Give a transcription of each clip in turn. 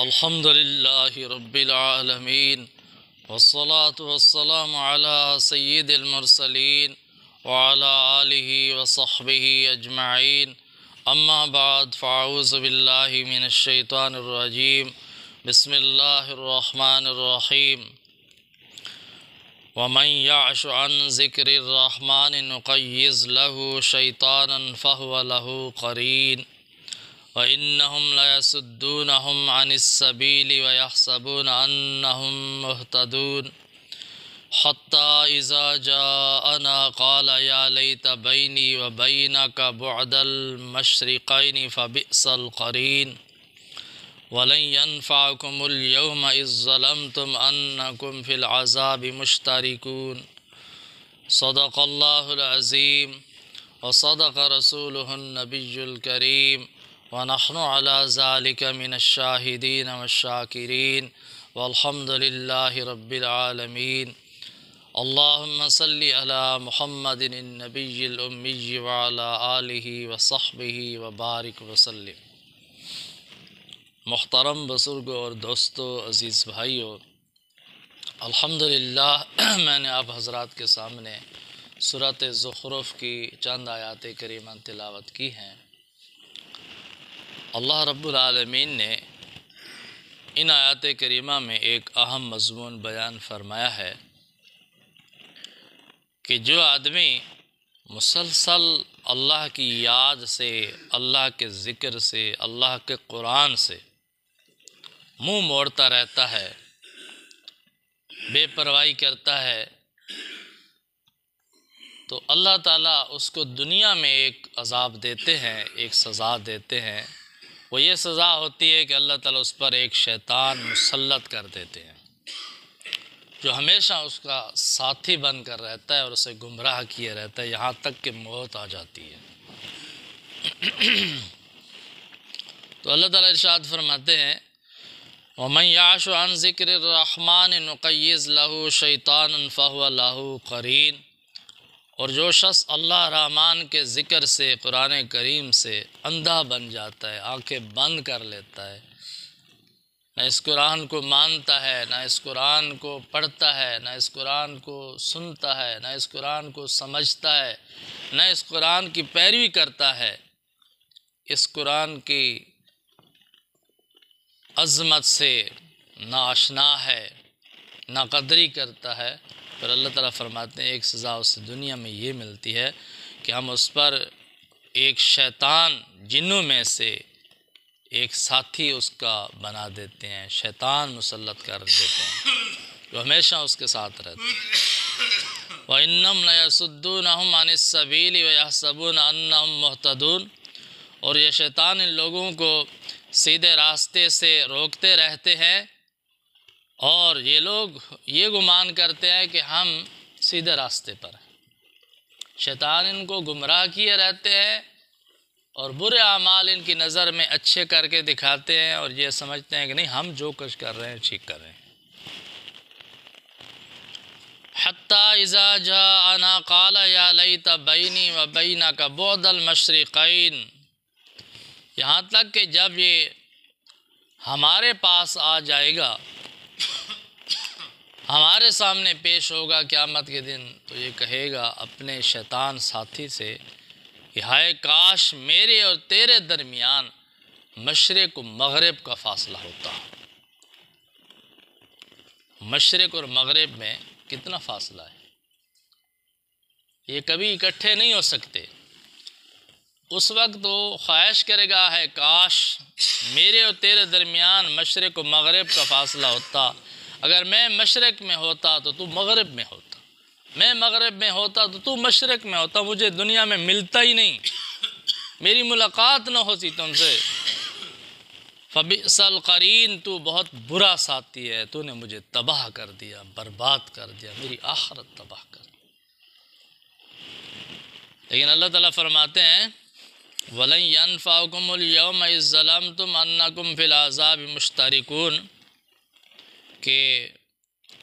الحمد لله رب العالمين والصلاة والسلام على سيد المرسلين وعلى آله وصحبه أجمعين أما بعد فأعوذ بالله من الشيطان الرجيم بسم الله الرحمن الرحيم ومن يعش عن ذكر الرحمن نقيض له شيطانا فهو له قرين وَإِنَّهُمْ لَيَصُدُّونَهُمْ عَنِ السَّبِيلِ وَيَحْسَبُونَ أَنَّهُمْ مُهْتَدُونَ حَتَّى إِذَا جَاءَنَا قَالَ يَا لَيْتَ بَيْنِي وَبَيْنَكَ بُعْدَ الْمَشْرِقَيْنِ فَبِئْسَ الْقَرِينُ وَلَنْ يَنْفَعَكُمُ الْيَوْمَ إِذ ظَّلَمْتُمْ أَنَّكُمْ فِي الْعَذَابِ مُشْتَرِكُونَ صدق الله العظيم وصدق رسوله النبي الكريم ونحن على ذلك من الشاهدين والشاكرين والحمد لله رب العالمين اللهم صل على محمد النبي الأمي وعلى آله وصحبه وبارك وسلم۔ محترم بزرگوں اور دوستو، عزیز بھائیو، الحمدللہ میں نے آپ حضرات کے سامنے سورۃ زخرف کی چند آیات کریمہ تلاوت کی ہیں۔ اللہ رب العالمین نے ان آیات کریمہ میں ایک اہم مضمون بیان فرمایا ہے کہ جو آدمی مسلسل اللہ کی یاد سے، اللہ کے ذکر سے، اللہ کے قرآن سے منہ موڑتا رہتا ہے، بے پرواہی کرتا ہے، تو اللہ تعالیٰ اس کو دنیا میں ایک عذاب دیتے ہیں، ایک سزا دیتے ہیں۔ وہ یہ سزا ہوتی ہے کہ اللہ تعالیٰ اس پر ایک شیطان مسلط کر دیتے ہیں جو ہمیشہ اس کا ساتھی بن کر رہتا ہے اور اسے گمراہ کیے رہتا ہے یہاں تک کہ موت آ جاتی ہے۔ تو اللہ تعالیٰ ارشاد فرماتے ہیں وَمَنْ يَعْشُ عَنْ ذِكْرِ الرَّحْمَنِ نُقَيِّضْ لَهُ شَيْطَانًا فَهُوَ لَهُ قَرِينٌ، اور جو شخص اللہ رحمان کے ذکر سے، قرآن کریم سے اندھا بن جاتا ہے، آنکھیں بند کر لیتا ہے، نہ اس قرآن کو مانتا ہے، نہ اس قرآن کو پڑھتا ہے، نہ اس قرآن کو سنتا ہے، نہ اس قرآن کو سمجھتا ہے، نہ اس قرآن کی پیروی کرتا ہے، اس قرآن کی عظمت سے ناآشنا ہے، ناقدری کرتا ہے، پھر اللہ تعالیٰ فرماتے ہیں ایک سزا اس دنیا میں یہ ملتی ہے کہ ہم اس پر ایک شیطان جنوں میں سے ایک ساتھی اس کا بنا دیتے ہیں، شیطان مسلط کر دیتے ہیں جو ہمیشہ اس کے ساتھ رہتے ہیں۔ وَإِنَّهُمْ لَيَصُدُّونَهُمْ عَنِ السَّبِيلِ وَيَحْسَبُونَ أَنَّهُمْ مُهْتَدُونَ، اور یہ شیطان ان لوگوں کو سیدھے راستے سے روکتے رہتے ہیں اور یہ لوگ یہ گمان کرتے ہیں کہ ہم سیدھے راستے پر ہیں۔ شیطان ان کو گمراہ کیے رہتے ہیں اور برے اعمال ان کی نظر میں اچھے کر کے دکھاتے ہیں اور یہ سمجھتے ہیں کہ نہیں ہم جو کچھ کر رہے ہیں ٹھیک کر رہے ہیں۔ حَتَّى إِذَا جَاءَنَا قَالَ يَا لَيْتَ بَيْنِي وَبَيْنَكَ بُعْدَ الْمَشْرِقَيْنِ، یہاں تک کہ جب یہ ہمارے پاس آ جائے گا، ہمارے سامنے پیش ہوگا قیامت کے دن، تو یہ کہے گا اپنے شیطان ساتھی سے کہ ہائے کاش میرے اور تیرے درمیان مشرق و مغرب کا فاصلہ ہوتا۔ مشرق اور مغرب میں کتنا فاصلہ ہے، یہ کبھی اکٹھے نہیں ہو سکتے۔ اس وقت وہ خواہش کرے گا ہے کاش میرے اور تیرے درمیان مشرق و مغرب کا فاصلہ ہوتا، اگر میں مشرق میں ہوتا تو تو مغرب میں ہوتا، میں مغرب میں ہوتا تو تو مشرق میں ہوتا، مجھے دنیا میں ملتا ہی نہیں، میری ملاقات نہ ہوتی تم سے۔ فَبِئْسَ الْقَرِينُ، تو بہت برا ساتھی ہے، تو نے مجھے تباہ کر دیا، برباد کر دیا، میری آخرت تباہ کر دی۔ لیکن اللہ تعالیٰ فرماتے ہیں وَلَنْ يَنْفَعُكُمُ الْيَوْمَ إِذ ظَّلَمْتُمْ أَنَّكُمْ فِي الْعَذَابِ مُشْتَرِكُونَ، کہ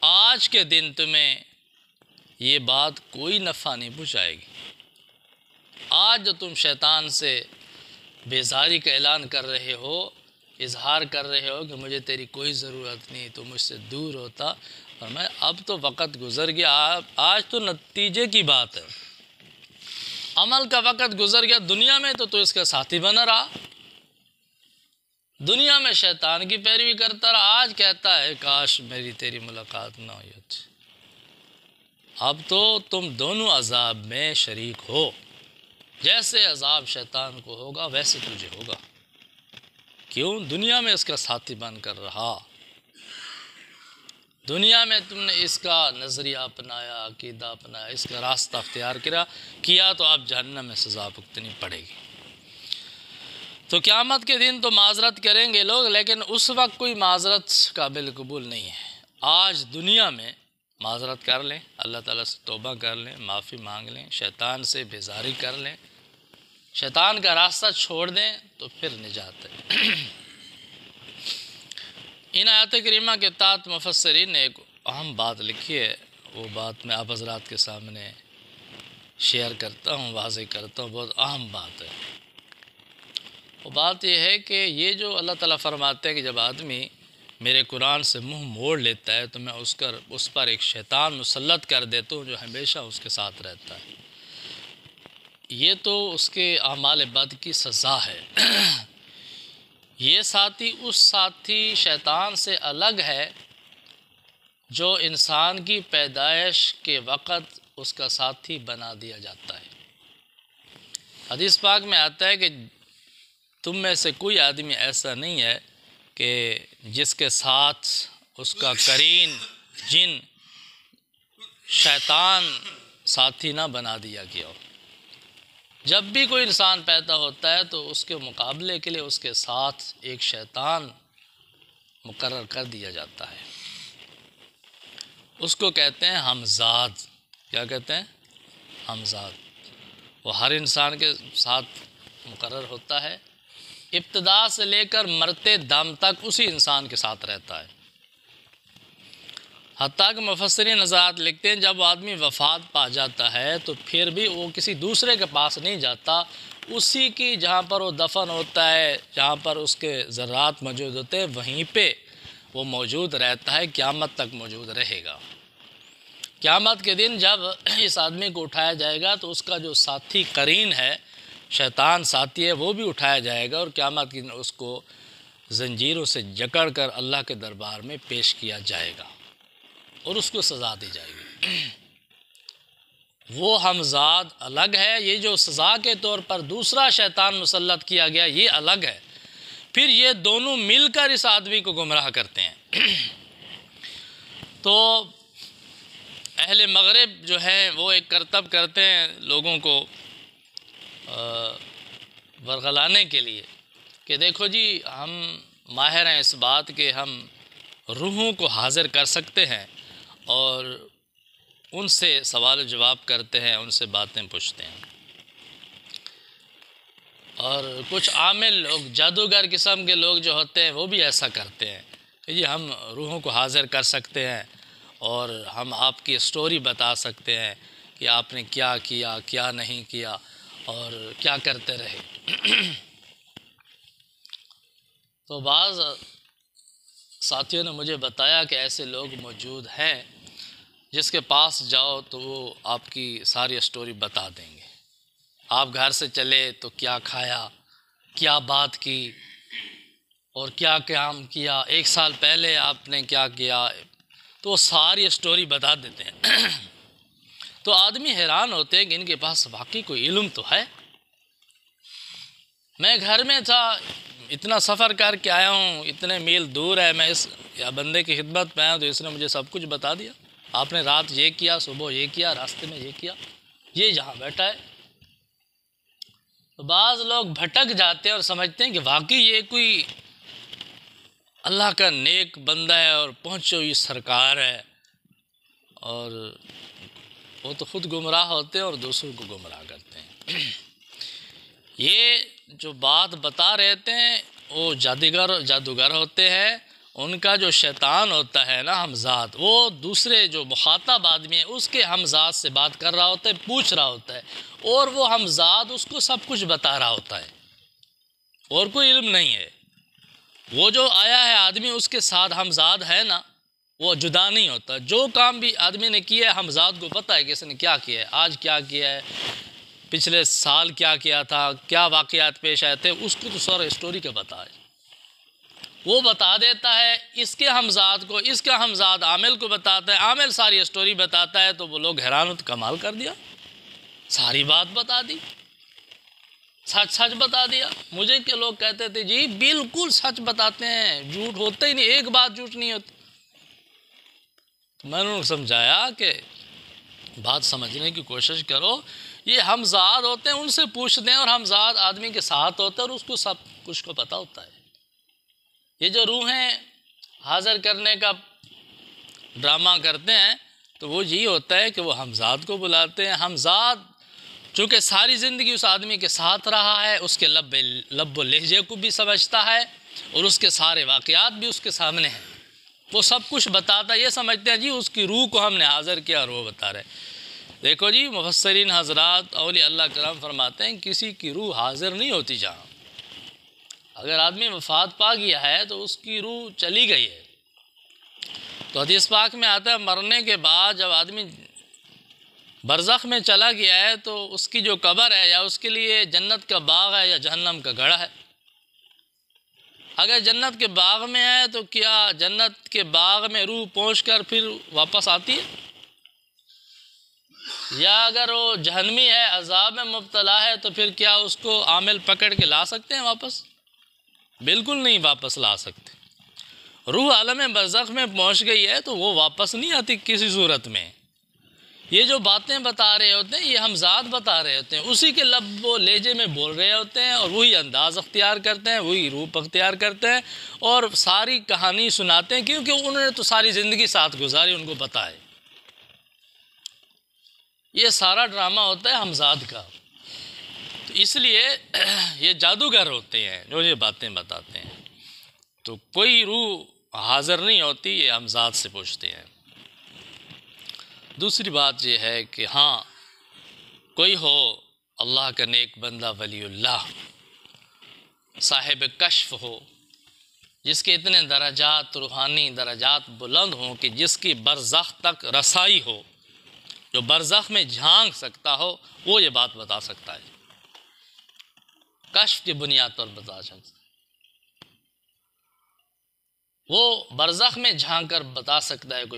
آج کے دن تمہیں یہ بات کوئی نفع نہیں پہنچائے گی۔ آج جو تم شیطان سے بیزاری کا اعلان کر رہے ہو، اظہار کر رہے ہو کہ مجھے تیری کوئی ضرورت نہیں، تو مجھ سے دور ہوتا، اور میں اب تو وقت گزر گیا، آج تو نتیجے کی بات ہے، عمل کا وقت گزر گیا، دنیا میں تو اس کا ساتھی بنا رہا، دنیا میں شیطان کی پیروی کرتا رہا، آج کہتا ہے کاش میری تیری ملاقات نہ ہوئی ہوتی۔ اب تو تم دونوں عذاب میں شریک ہو، جیسے عذاب شیطان کو ہوگا ویسے تجھے ہوگا۔ کیوں؟ دنیا میں اس کا ساتھی بن کر رہا، دنیا میں تم نے اس کا نظریہ اپنایا، عقیدہ اپنایا، اس کا راستہ اختیار کیا تو اب جہنم میں سزا بھگتنی پڑے گی۔ تو قیامت کے دن تو معذرت کریں گے لوگ، لیکن اس وقت کوئی معذرت قابل قبول نہیں ہے۔ آج دنیا میں معذرت کر لیں، اللہ تعالیٰ سے توبہ کر لیں، معافی مانگ لیں، شیطان سے بیزاری کر لیں، شیطان کا راستہ چھوڑ دیں تو پھر نجات ہے۔ ان آیات کریمہ کے تحت مفسرین نے ایک اہم بات لکھی ہے، وہ بات میں آپ حضرات کے سامنے شیئر کرتا ہوں، واضح کرتا ہوں، بہت اہم بات ہے۔ وہ بات یہ ہے کہ یہ جو اللہ تعالیٰ فرماتے ہیں کہ جب آدمی میرے قرآن سے منہ موڑ لیتا ہے تو میں اس پر ایک شیطان مسلط کر دیتا ہوں جو ہمیشہ اس کے ساتھ رہتا ہے، یہ تو اس کے اعمال بد کی سزا ہے۔ یہ ساتھی اس ساتھی شیطان سے الگ ہے جو انسان کی پیدائش کے وقت اس کا ساتھی بنا دیا جاتا ہے۔ حدیث پاک میں آتا ہے کہ تم میں سے کوئی آدمی ایسا نہیں ہے کہ جس کے ساتھ اس کا قرین جن شیطان ساتھی نہ بنا دیا گیا ہو۔ جب بھی کوئی انسان پیدا ہوتا ہے تو اس کے مقابلے کے لیے اس کے ساتھ ایک شیطان مقرر کر دیا جاتا ہے، اس کو کہتے ہیں ہمزاد۔ کیا کہتے ہیں؟ ہمزاد۔ وہ ہر انسان کے ساتھ مقرر ہوتا ہے، ابتدا سے لے کر مرتے دم تک اسی انسان کے ساتھ رہتا ہے، حتیٰ کہ مفسرین حضرات لکھتے ہیں جب وہ آدمی وفات پا جاتا ہے تو پھر بھی وہ کسی دوسرے کے پاس نہیں جاتا، اسی کی جہاں پر وہ دفن ہوتا ہے، جہاں پر اس کے ذرات موجود ہوتے ہیں، وہیں پہ وہ موجود رہتا ہے، قیامت تک موجود رہے گا۔ قیامت کے دن جب اس آدمی کو اٹھایا جائے گا تو اس کا جو ساتھی قرین ہے، شیطان ساتھی ہے، وہ بھی اٹھایا جائے گا، اور قیامت کے دن اس کو زنجیروں سے جکڑ کر اللہ کے دربار میں پیش کیا جائے گا اور اس کو سزا دی جائے گی۔ وہ ہمزاد الگ ہے، یہ جو سزا کے طور پر دوسرا شیطان مسلط کیا گیا یہ الگ ہے، پھر یہ دونوں مل کر اس آدمی کو گمراہ کرتے ہیں۔ تو اہل مغرب جو ہیں وہ ایک کرتب کرتے ہیں لوگوں کو ورغلانے کے لیے کہ دیکھو جی ہم ماہر ہیں اس بات کہ ہم روحوں کو حاضر کر سکتے ہیں اور ان سے سوال و جواب کرتے ہیں، ان سے باتیں پوچھتے ہیں۔ اور کچھ عامل لوگ، جادوگر قسم کے لوگ جو ہوتے ہیں وہ بھی ایسا کرتے ہیں کہ جی ہم روحوں کو حاضر کر سکتے ہیں اور ہم آپ کی سٹوری بتا سکتے ہیں کہ آپ نے کیا کیا، کیا نہیں کیا اور کیا کرتے رہے۔ تو بعض ساتھیوں نے مجھے بتایا کہ ایسے لوگ موجود ہیں جس کے پاس جاؤ تو وہ آپ کی ساری سٹوری بتا دیں گے، آپ گھر سے چلے تو کیا کھایا، کیا بات کی اور کیا کام کیا، 1 سال پہلے آپ نے کیا کیا، تو وہ ساری سٹوری بتا دیتے ہیں۔ تو آدمی حیران ہوتے ہیں کہ ان کے پاس واقعی کوئی علم تو ہے۔ میں گھر میں تھا، اتنا سفر کر کے آیا ہوں، اتنے میل دور ہے، میں اس بندے کی خدمت میں آیا ہوں تو اس نے مجھے سب کچھ بتا دیا، آپ نے رات یہ کیا، صبح یہ کیا، راستے میں یہ کیا، یہ جہاں بیٹھا ہے۔ تو بعض لوگ بھٹک جاتے ہیں اور سمجھتے ہیں کہ واقعی یہ کوئی اللہ کا نیک بندہ ہے اور پہنچی ہوئی سرکار ہے، اور وہ تو خود گمراہ ہوتے ہیں اور دوسروں کو گمراہ کرتے ہیں۔ یہ جو بات بتا رہے تھے وہ جادوگر ہوتے ہیں، ان کا جو شیطان ہوتا ہے نا ہمزاد، وہ دوسرے جو مخاطب آدمی ہے اس کے ہمزاد سے بات کر رہا ہوتا ہے، پوچھ رہا ہوتا ہے، اور وہ ہمزاد اس کو سب کچھ بتا رہا ہوتا ہے اور کوئی علم نہیں ہے۔ وہ جو آیا ہے آدمی اس کے ساتھ ہمزاد ہے نا، وہ جدا نہیں ہوتا. جو کام بھی آدمی نے کیا ہے ہمزاد کو پتہ ہے کہ اس نے کیا کیا ہے، آج کیا کیا ہے، پچھلے سال کیا کیا تھا، کیا واقعات پیش آئے تھے، اس کو تو سارا اسٹوری کا پتہ ہے. وہ بتا دیتا ہے اس کے ہمزاد کو، اس کا ہمزاد عامل کو بتاتا ہے، عامل ساری اسٹوری بتاتا ہے، تو وہ لوگ حیران ہوتے، کمال کر دیا، ساری بات بتا دی، سچ سچ بتا دیا. مجھے کہ لوگ کہتے تھے جی بالکل سچ بتاتے ہیں، جھوٹ ہوتا ہی نہیں، ایک بات جھوٹ نہیں ہوتی. میں نے سمجھایا کہ بات سمجھنے کی کوشش کرو، یہ ہمزاد ہوتے ہیں ان سے پوچھتے ہیں، اور ہمزاد آدمی کے ساتھ ہوتا ہے اور اس کو سب کچھ کو پتہ ہوتا ہے. یہ جو روحیں حاضر کرنے کا ڈرامہ کرتے ہیں تو وہ یہی ہوتا ہے کہ وہ ہمزاد کو بلاتے ہیں. ہمزاد چونکہ ساری زندگی اس آدمی کے ساتھ رہا ہے، اس کے لب و لہجے کو بھی سمجھتا ہے اور اس کے سارے واقعات بھی اس کے سامنے ہیں، وہ سب کچھ بتاتا ہے. یہ سمجھتے ہیں جی اس کی روح کو ہم نے حاضر کیا اور وہ بتا رہے. دیکھو جی مفسرین حضرات، اولیاء اللہ کرام فرماتے ہیں کسی کی روح حاضر نہیں ہوتی جہاں. اگر آدمی وفات پا گیا ہے تو اس کی روح چلی گئی ہے. تو حدیث پاک میں آتا ہے مرنے کے بعد جب آدمی برزخ میں چلا گیا ہے تو اس کی جو قبر ہے یا اس کے لیے جنت کا باغ ہے یا جہنم کا گڑھا ہے. اگر جنت کے باغ میں ہے تو کیا جنت کے باغ میں روح پہنچ کر پھر واپس آتی ہے؟ یا اگر وہ جہنمی ہے، عذاب میں مبتلا ہے، تو پھر کیا اس کو عامل پکڑ کے لا سکتے ہیں واپس؟ بالکل نہیں واپس لا سکتے. روح عالم برزخ میں پہنچ گئی ہے تو وہ واپس نہیں آتی کسی صورت میں. یہ جو باتیں بتا رہے ہوتے ہیں یہ ہمزاد بتا رہے ہوتے ہیں، اسی کے لب و لہجے میں بول رہے ہوتے ہیں اور وہی انداز اختیار کرتے ہیں، وہی روپ اختیار کرتے ہیں اور ساری کہانی سناتے ہیں، کیونکہ انہوں نے تو ساری زندگی ساتھ گزاری، ان کو پتہ ہے. یہ سارا ڈرامہ ہوتا ہے ہمزاد کا. تو اس لیے یہ جادوگر ہوتے ہیں جو یہ باتیں بتاتے ہیں. تو کوئی روح حاضر نہیں ہوتی، یہ ہمزاد سے پوچھتے ہیں. دوسری بات یہ ہے کہ ہاں کوئی ہو اللہ کا نیک بندہ، ولی اللہ، صاحب کشف ہو، جس کے اتنے درجات، روحانی درجات بلند ہوں کہ جس کی برزخ تک رسائی ہو، جو برزخ میں جھانک سکتا ہو، وہ یہ بات بتا سکتا ہے، کشف کی بنیاد پر بتا سکتا ہے. وہ برزخ میں جھانک کر بتا سکتا ہے کوئی